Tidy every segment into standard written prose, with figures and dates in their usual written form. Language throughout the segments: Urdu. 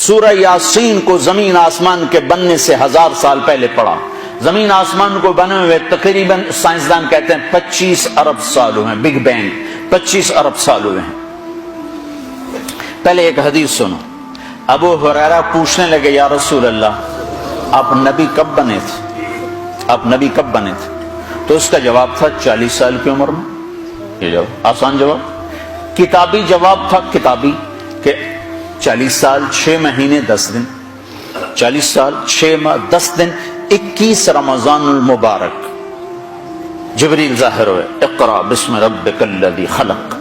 سورہ یاسین کو زمین آسمان کے بننے سے 1000 سال پہلے پڑھا. زمین آسمان کو بنے ہوئے تقریباً سائنسدان کہتے ہیں 25 ارب سال ہوئے ہیں. بگ بینگ 25 ارب سال ہوئے ہیں. پہلے ایک حدیث سنو. ابو ہریرہ پوچھنے لگے یا رسول اللہ آپ نبی کب بنے تھے؟ آپ نبی کب بنے تھے؟ تو اس کا جواب تھا 40 سال کی عمر میں. یہ جواب آسان جواب. کتابی جواب تھا کتابی کہ 40 سال 6 مہینے 10 دن. 40 سال 6 ماہ 10 دن 21 رمضان المبارک جبریل ظاہر ہوئے اقرا بسم ربک الذی خلق.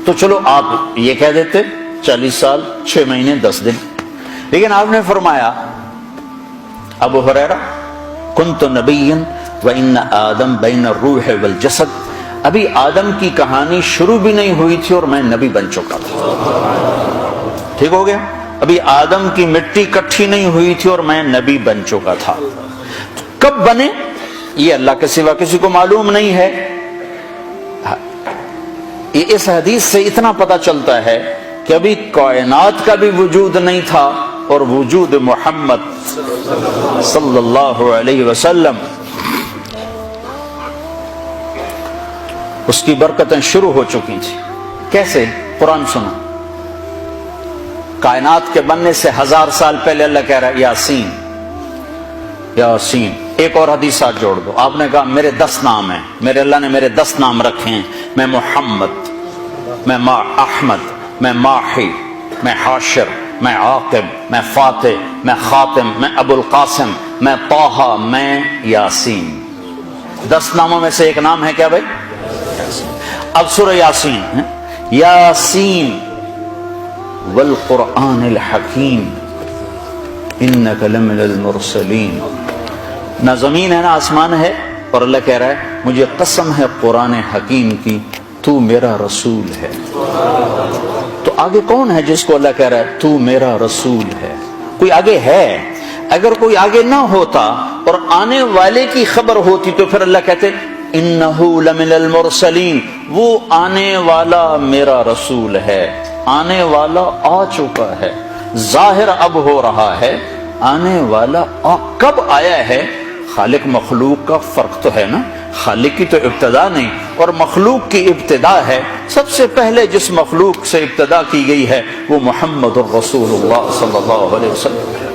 تو چلو آپ یہ کہہ دیتے 40 سال 6 مہینے 10 دن. لیکن آپ نے فرمایا ابو ہریرہ کنت نبیا وان آدم بین الروح والجسد. ابھی آدم کی کہانی شروع بھی نہیں ہوئی تھی اور میں نبی بن چکا تھا. ٹھیک ہو گیا. ابھی آدم کی مٹی کٹھی نہیں ہوئی تھی اور میں نبی بن چکا تھا. کب بنے یہ اللہ کے سوا کسی کو معلوم نہیں ہے. اس حدیث سے اتنا پتہ چلتا ہے کہ ابھی کائنات کا بھی وجود نہیں تھا اور وجود محمد صلی اللہ علیہ وسلم اس کی برکتیں شروع ہو چکی تھی. کیسے؟ قرآن سنا. کائنات کے بننے سے 1000 سال پہلے اللہ کہہ رہا ہے یاسین یاسین. ایک اور حدیثات جوڑ دو. آپ نے کہا میرے 10 نام ہیں, میرے اللہ نے میرے 10 نام رکھے ہیں. میں محمد, میں احمد, میں ماحی, میں حاشر, میں عاقب, میں فاتح, میں خاتم, میں ابو القاسم, میں طٰہٰ, میں یاسین. 10 ناموں میں سے ایک نام ہے کیا بھائی؟ اب سورہ یاسین ہے. یاسین والقرآن الحکیم انک لمن المرسلین. نہ زمین ہے نہ آسمان ہے اور اللہ کہہ رہا ہے مجھے قسم ہے قرآن حکیم کی تو میرا رسول ہے. تو آگے کون ہے جس کو اللہ کہہ رہا ہے تو میرا رسول ہے؟ کوئی آگے ہے. اگر کوئی آگے نہ ہوتا اور آنے والے کی خبر ہوتی تو پھر اللہ کہتے انہو لمن المرسلین, وہ آنے والا میرا رسول ہے. آنے والا آ چکا ہے, ظاہر اب ہو رہا ہے. آنے والا کب آیا ہے؟ خالق مخلوق کا فرق تو ہے نا. خالق کی تو ابتدا نہیں اور مخلوق کی ابتدا ہے. سب سے پہلے جس مخلوق سے ابتدا کی گئی ہے وہ محمد الرسول اللہ صلی اللہ علیہ وسلم.